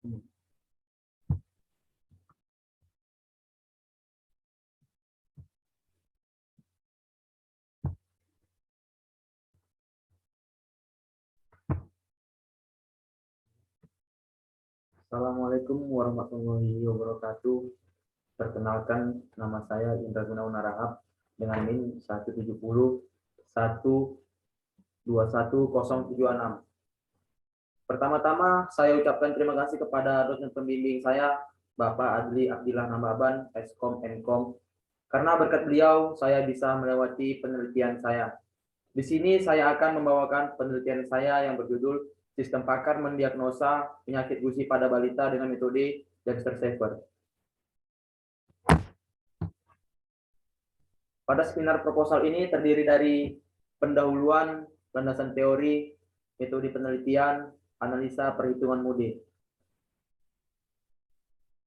Assalamualaikum warahmatullahi wabarakatuh. Perkenalkan, nama saya Indra Gunawan Harahap dengan NIM 170121076. Pertama-tama saya ucapkan terima kasih kepada dosen pembimbing saya, Bapak Adli Abdillah Nambaban, Eskom Enkom, karena berkat beliau saya bisa melewati penelitian saya. Di sini saya akan membawakan penelitian saya yang berjudul Sistem Pakar Mendiagnosa Penyakit Gusi pada Balita dengan metode Dexter-Shafer. Pada seminar proposal ini terdiri dari pendahuluan, landasan teori, metode penelitian, analisa perhitungan mode.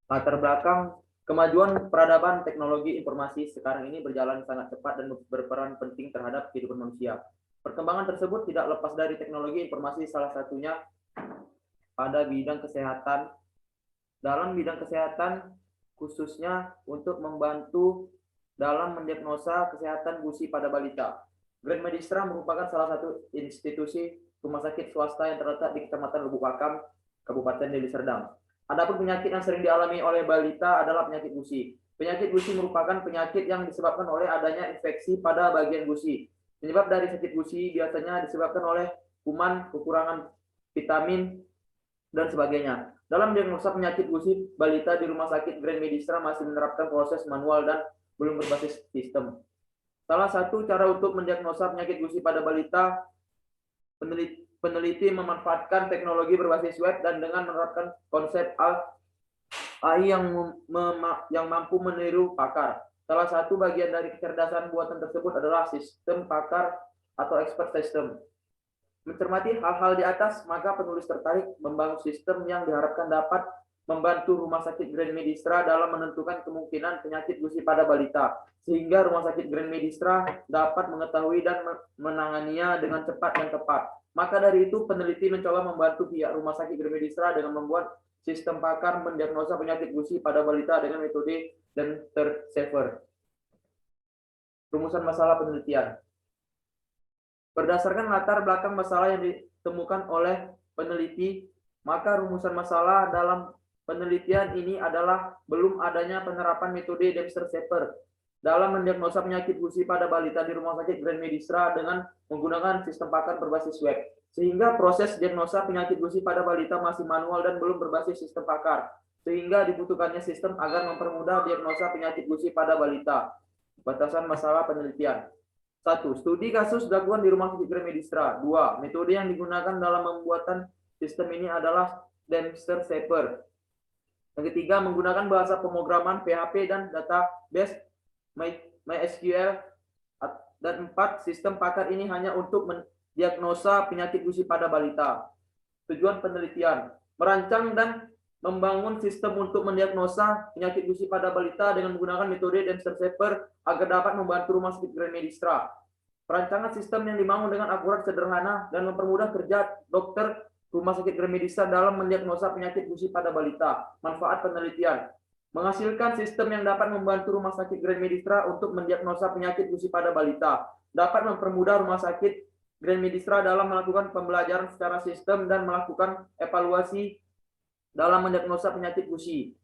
Latar belakang, kemajuan peradaban teknologi informasi sekarang ini berjalan sangat cepat dan berperan penting terhadap kehidupan manusia. Perkembangan tersebut tidak lepas dari teknologi informasi, salah satunya pada bidang kesehatan. Dalam bidang kesehatan, khususnya untuk membantu dalam mendiagnosa kesehatan gusi pada balita. Grand Medistra merupakan salah satu institusi rumah sakit swasta yang terletak di Kecamatan Lubuk Pakam, Kabupaten Deli Serdang. Adapun penyakit yang sering dialami oleh balita adalah penyakit gusi. Penyakit gusi merupakan penyakit yang disebabkan oleh adanya infeksi pada bagian gusi. Penyebab dari sakit gusi biasanya disebabkan oleh kuman, kekurangan vitamin, dan sebagainya. Dalam diagnosa penyakit gusi balita di Rumah Sakit Grand Medistra masih menerapkan proses manual dan belum berbasis sistem. Salah satu cara untuk mendiagnosa penyakit gusi pada balita, peneliti memanfaatkan teknologi berbasis web dan dengan menerapkan konsep AI yang mampu meniru pakar. Salah satu bagian dari kecerdasan buatan tersebut adalah sistem pakar atau expert system. Mencermati hal-hal di atas, maka penulis tertarik membangun sistem yang diharapkan dapat membantu Rumah Sakit Grand Medistra dalam menentukan kemungkinan penyakit gusi pada balita, sehingga Rumah Sakit Grand Medistra dapat mengetahui dan menanganinya dengan cepat dan tepat. Maka dari itu, peneliti mencoba membantu pihak Rumah Sakit Grand Medistra dengan membuat sistem pakar mendiagnosa penyakit gusi pada balita dengan metode Dexter-Shafer. Rumusan masalah penelitian. Berdasarkan latar belakang masalah yang ditemukan oleh peneliti, maka rumusan masalah dalam penelitian ini adalah belum adanya penerapan metode Dexter-Shafer dalam mendiagnosa penyakit gusi pada balita di Rumah Sakit Grand Medistra dengan menggunakan sistem pakar berbasis web, sehingga proses diagnosa penyakit gusi pada balita masih manual dan belum berbasis sistem pakar, sehingga dibutuhkannya sistem agar mempermudah diagnosa penyakit gusi pada balita. Batasan masalah penelitian. 1. Studi kasus gangguan di Rumah Sakit Grand Medistra. 2. Metode yang digunakan dalam pembuatan sistem ini adalah Dexter-Shafer. Yang ketiga, menggunakan bahasa pemrograman PHP dan database MySQL. Dan 4. Sistem pakar ini hanya untuk mendiagnosa penyakit gusi pada balita. Tujuan penelitian, merancang dan membangun sistem untuk mendiagnosa penyakit gusi pada balita dengan menggunakan metode Dexter-Shafer agar dapat membantu Rumah Sakit Grand Medistra. Perancangan sistem yang dibangun dengan akurat, sederhana, dan mempermudah kerja dokter Rumah Sakit Grand Medistra dalam mendiagnosa penyakit gusi pada balita. Manfaat penelitian, menghasilkan sistem yang dapat membantu Rumah Sakit Grand Medistra untuk mendiagnosa penyakit gusi pada balita, dapat mempermudah Rumah Sakit Grand Medistra dalam melakukan pembelajaran secara sistem dan melakukan evaluasi dalam mendiagnosa penyakit gusi.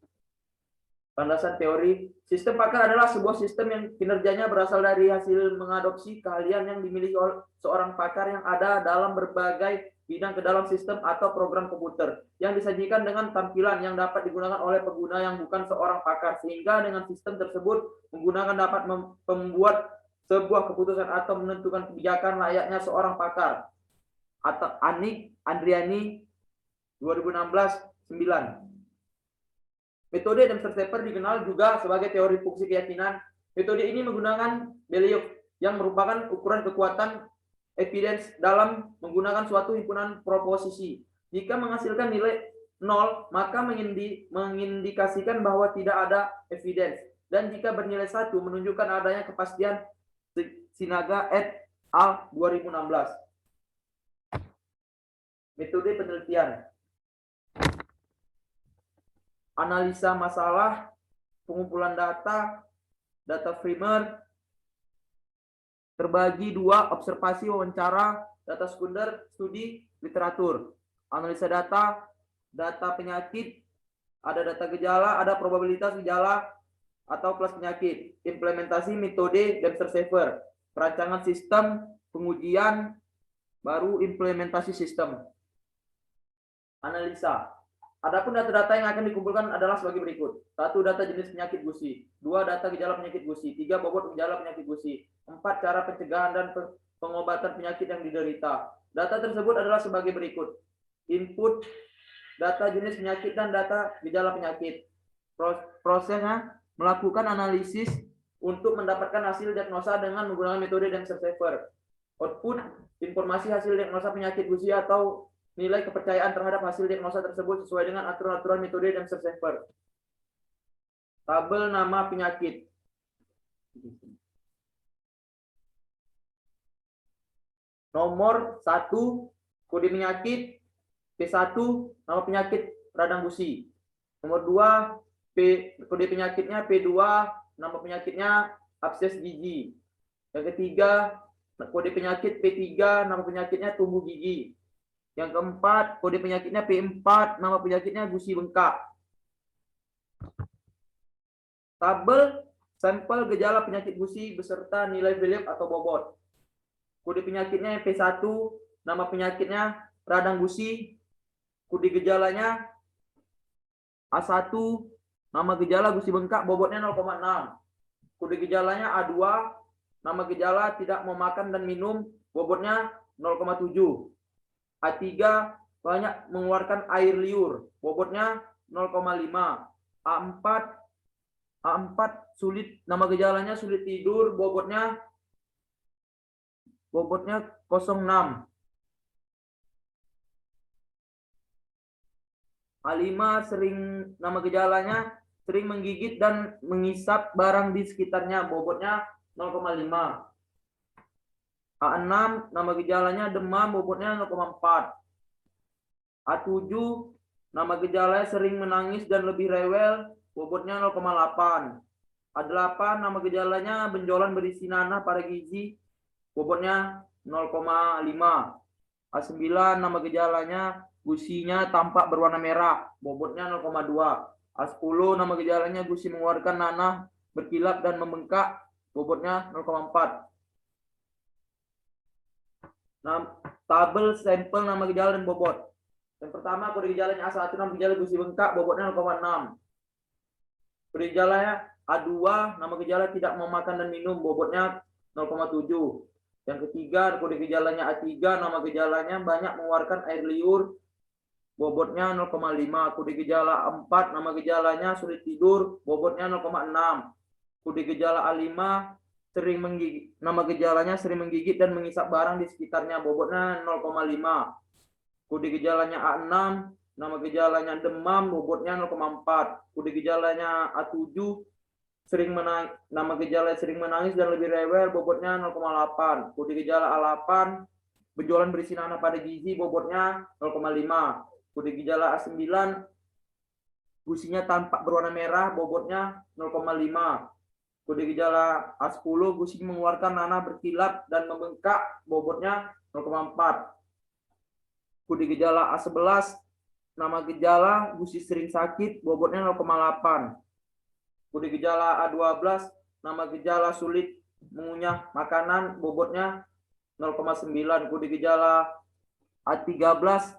Landasan teori, sistem pakar adalah sebuah sistem yang kinerjanya berasal dari hasil mengadopsi keahlian yang dimiliki oleh seorang pakar yang ada dalam berbagai bidang ke dalam sistem atau program komputer yang disajikan dengan tampilan yang dapat digunakan oleh pengguna yang bukan seorang pakar, sehingga dengan sistem tersebut menggunakan dapat membuat sebuah keputusan atau menentukan kebijakan layaknya seorang pakar. Atau Anik Andriani 2016-9. Metode Dexter-Shafer dikenal juga sebagai teori fungsi keyakinan. Metode ini menggunakan belief yang merupakan ukuran kekuatan evidence dalam menggunakan suatu himpunan proposisi. Jika menghasilkan nilai 0, maka mengindikasikan bahwa tidak ada evidence. Dan jika bernilai 1, menunjukkan adanya kepastian. Sinaga et al. 2016. Metode penelitian. analisa masalah, pengumpulan data, data primer, terbagi dua, observasi, wawancara, data sekunder, studi, literatur. Analisa data, data penyakit, ada data gejala, ada probabilitas gejala atau kelas penyakit. Implementasi metode Dempster-Shafer. Perancangan sistem, pengujian, baru implementasi sistem. Analisa. Adapun data-data yang akan dikumpulkan adalah sebagai berikut. 1. Data jenis penyakit gusi. 2. Data gejala penyakit gusi. 3. Bobot gejala penyakit gusi. 4. Cara pencegahan dan pengobatan penyakit yang diderita. Data tersebut adalah sebagai berikut. Input, data jenis penyakit dan data gejala penyakit. Prosesnya melakukan analisis untuk mendapatkan hasil diagnosa dengan menggunakan metode Dempster-Shafer. Output, informasi hasil diagnosa penyakit gusi atau nilai kepercayaan terhadap hasil diagnosa tersebut sesuai dengan aturan-aturan metode Dempster-Shafer. Tabel nama penyakit. Nomor 1, kode penyakit P1, nama penyakit radang gusi. Nomor 2, kode penyakitnya P2, nama penyakitnya abses gigi. Yang ketiga, kode penyakit P3, nama penyakitnya tumbuh gigi. Yang keempat, kode penyakitnya P4, nama penyakitnya gusi bengkak. Tabel sampel gejala penyakit gusi beserta nilai Philip atau bobot. Kode penyakitnya P1, nama penyakitnya radang gusi. Kode gejalanya A1, nama gejala gusi bengkak, bobotnya 0,6. Kode gejalanya A2, nama gejala tidak mau makan dan minum, bobotnya 0,7. A3, banyak mengeluarkan air liur, bobotnya 0,5. A4 sulit, nama gejalanya sulit tidur, bobotnya 0,6. A5 nama gejalanya sering menggigit dan mengisap barang di sekitarnya, bobotnya 0,5. A6 nama gejalanya demam, bobotnya 0,4. A7 nama gejalanya sering menangis dan lebih rewel, bobotnya 0,8. A8 nama gejalanya benjolan berisi nanah pada gizi, bobotnya 0,5. A9 nama gejalanya gusinya tampak berwarna merah, bobotnya 0,2. A10 nama gejalanya gusi mengeluarkan nanah berkilat dan membengkak, bobotnya 0,4. Tabel sampel nama gejala dan bobot. Yang pertama, kode gejalanya A1, nama gejala gusi bengkak, bobotnya 0,6. Kode gejalanya A2, nama gejala tidak mau makan dan minum, bobotnya 0,7. Yang ketiga, kode gejalanya A3, nama gejalanya banyak mengeluarkan air liur, bobotnya 0,5. Kode gejala A4, nama gejalanya sulit tidur, bobotnya 0,6. Kode gejala A5, sering menggigit, nama gejalanya sering menggigit dan mengisap barang di sekitarnya, bobotnya 0,5. Kode gejalanya A6, nama gejalanya demam, bobotnya 0,4. Kode gejalanya A7, nama gejala sering menangis dan lebih rewel, bobotnya 0,8. Kode gejala A8, benjolan berisi nanah pada gizi, bobotnya 0,5. Kode gejala A9, gusinya tampak berwarna merah, bobotnya 0,5. Kode gejala A10, gusi mengeluarkan nanah berkilat dan membengkak, bobotnya 0,4. Kode gejala A11, nama gejala gusi sering sakit, bobotnya 0,8. Kode gejala A12, nama gejala sulit mengunyah makanan, bobotnya 0,9. Kode gejala A13,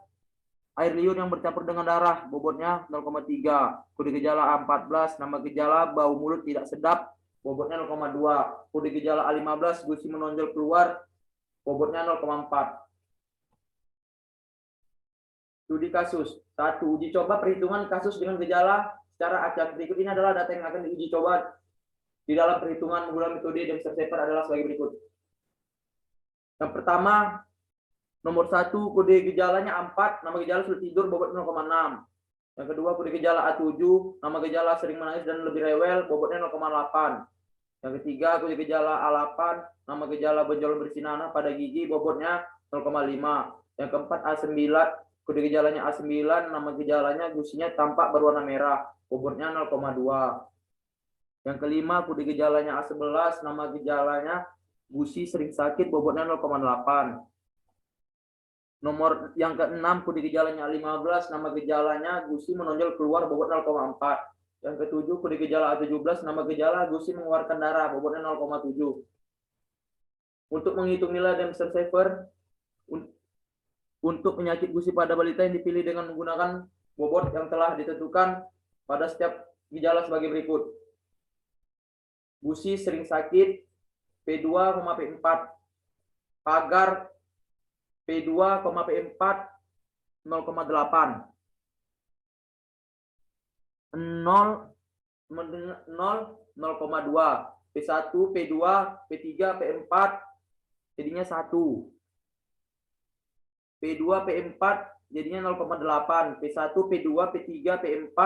air liur yang bercampur dengan darah, bobotnya 0,3. Kode gejala A14, nama gejala bau mulut tidak sedap, bobotnya 0,2. Kode gejala A15, gusi menonjol keluar, bobotnya 0,4. Studi kasus. 1. Uji coba perhitungan kasus dengan gejala secara acak. Berikut ini adalah data yang akan diuji coba di dalam perhitungan menggunakan metode Dempster-Shafer adalah sebagai berikut. Yang pertama, nomor 1, kode gejalanya A4, nama gejala sulit tidur, bobot 0,6. Yang kedua, kode gejala A7, nama gejala sering menangis dan lebih rewel, bobotnya 0,8. Yang ketiga, kode gejala A8, nama gejala benjolan berisi nanah pada gigi, bobotnya 0,5. Yang keempat, A9, kode gejalanya A9, nama gejalanya gusinya tampak berwarna merah, bobotnya 0,2. Yang kelima, kode gejalanya A11, nama gejalanya gusi sering sakit, bobotnya 0,8. Nomor yang keenam, kode gejalanya A15, nama gejalanya gusi menonjol keluar, bobot 0,4. Yang ketujuh, kode gejala A17, nama gejala gusi mengeluarkan darah, bobotnya 0,7. Untuk menghitung nilai Dempster Shaver, untuk penyakit gusi pada balita yang dipilih dengan menggunakan bobot yang telah ditentukan pada setiap gejala sebagai berikut. Gusi sering sakit P2, P4. Pagar P2, P4 0,8. 0,2. P1, P2, P3, P4 jadinya 1. P2, P4 jadinya 0,8. P1, P2, P3, P4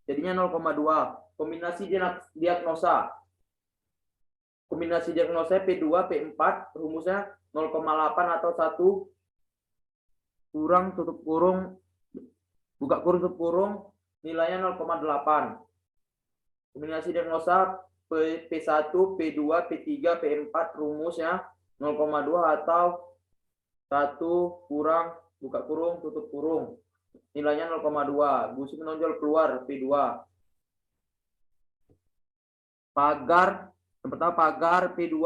jadinya 0,2. Kombinasi diagnosa. Kombinasi diagnosa P2, P4 rumusnya 0,8 atau 1 kurang tutup kurung buka kurung tutup kurung nilainya 0,8. Kombinasi diagnosa P1, P2, P3, P4 rumusnya 0,2 atau 1 kurang buka kurung tutup kurung nilainya 0,2. Gusi menonjol keluar P2. Pagar yang pertama pagar P2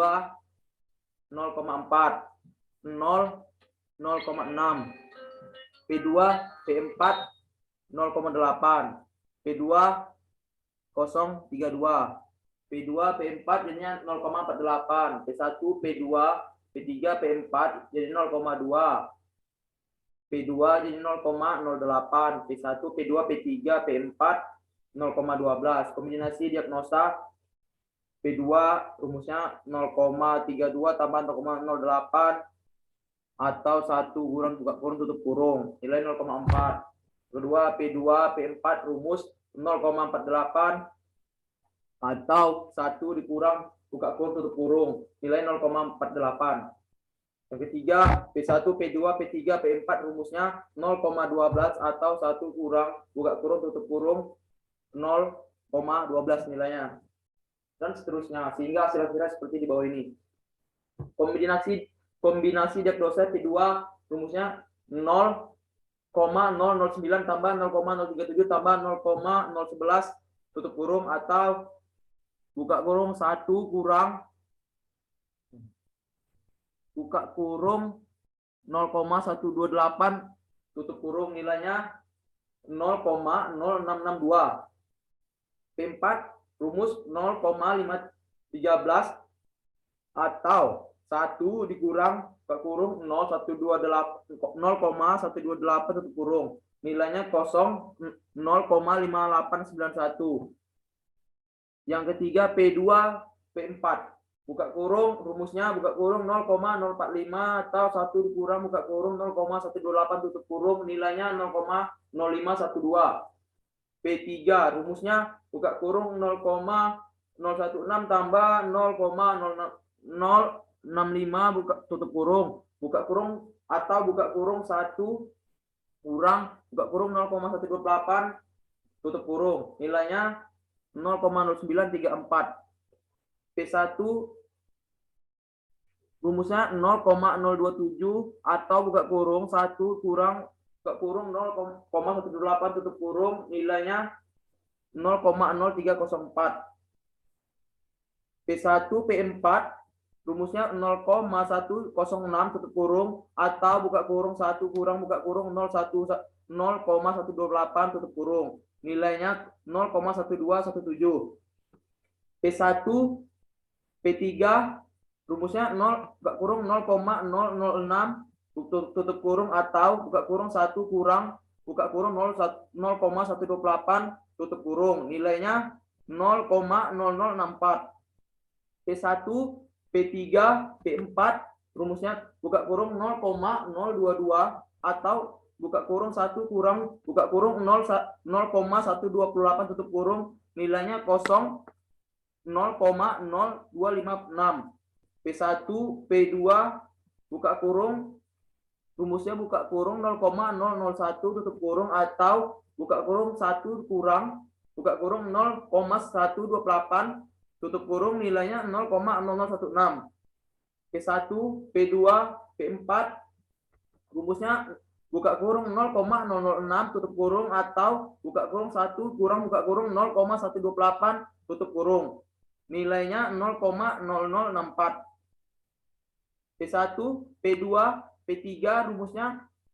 0,4 0,6. P2 P4 0,8. P2 0,32. P2 P4 jadinya 0,48. P1 P2 P3 P4 jadi 0,2. P2 jadi 0,08. P1 P2 P3 P4 0,12. Kombinasi diagnosa P2 rumusnya 0,32 tambah 0,08 atau 1 kurang buka kurung tutup kurung nilai 0,4. Kedua P2 P4 rumus 0,48 atau 1 dikurang buka kurung tutup kurung nilai 0,48. Yang ketiga P1 P2 P3 P4 rumusnya 0,12 atau 1 kurang buka kurung tutup kurung 0,12 nilainya. Dan seterusnya sehingga hasil-hasilnya seperti di bawah ini. Kombinasi diagnosa P2 rumusnya 0,009 tambah 0,037 tambah 0,011 tutup kurung atau buka kurung 1 kurang buka kurung 0,128 tutup kurung nilainya 0,0662. P4 rumus 0,513 atau 1 dikurang buka kurung 0,128 tutup kurung nilainya 0,5891. Yang ketiga P2 P4 buka kurung rumusnya buka kurung 0,045 atau 1 dikurang buka kurung 0,128 tutup kurung nilainya 0,0512. P3 rumusnya buka kurung 0,016 tambah 0,065 buka tutup kurung atau buka kurung 1 kurang buka kurung 0,128 tutup kurung nilainya 0,0934. P1 rumusnya 0,027 atau buka kurung 1 kurang buka kurung 0,128 tutup kurung nilainya 0,0304. P1 P4 rumusnya 0,106 tutup kurung atau buka kurung 1 kurang buka kurung 0,128 tutup kurung nilainya 0,1217. P1 P3 rumusnya 0 buka kurung 0,006 tutup kurung atau buka kurung 1 kurang buka kurung 0,128 tutup kurung nilainya 0,0064. P1 P3 P4 rumusnya buka kurung 0,022 atau buka kurung 1 kurang buka kurung 0,128 tutup kurung nilainya 0,0256. P1 P2 buka kurung rumusnya buka kurung 0,001 tutup kurung atau buka kurung 1 kurang buka kurung 0,128 tutup kurung nilainya 0,0016. P1, P2, P4 rumusnya buka kurung 0,006 tutup kurung atau buka kurung 1 kurang buka kurung 0,128 tutup kurung. Nilainya 0,0064. P1, P2, P3 rumusnya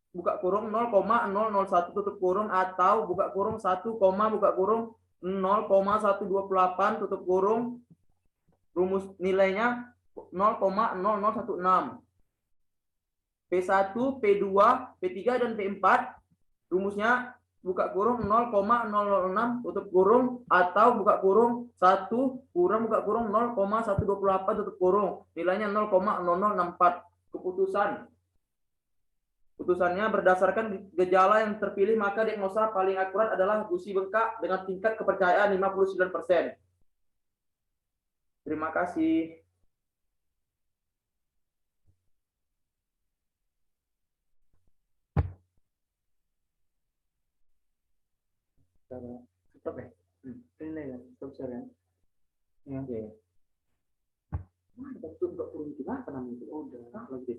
buka kurung 0,001 tutup kurung atau buka kurung 1, buka kurung 0,128 tutup kurung. Rumus nilainya 0,0016. P1, P2, P3 dan P4 rumusnya buka kurung 0,006 tutup kurung atau buka kurung 1 kurang buka kurung 0,128 tutup kurung. Nilainya 0,0064. Putusannya berdasarkan gejala yang terpilih maka diagnosa paling akurat adalah gusi bengkak dengan tingkat kepercayaan 59%. Terima kasih. Stop ya? Ini ya, stop share ya. Oke. Betul nggak kurung kenapa namanya itu? Udah, lagi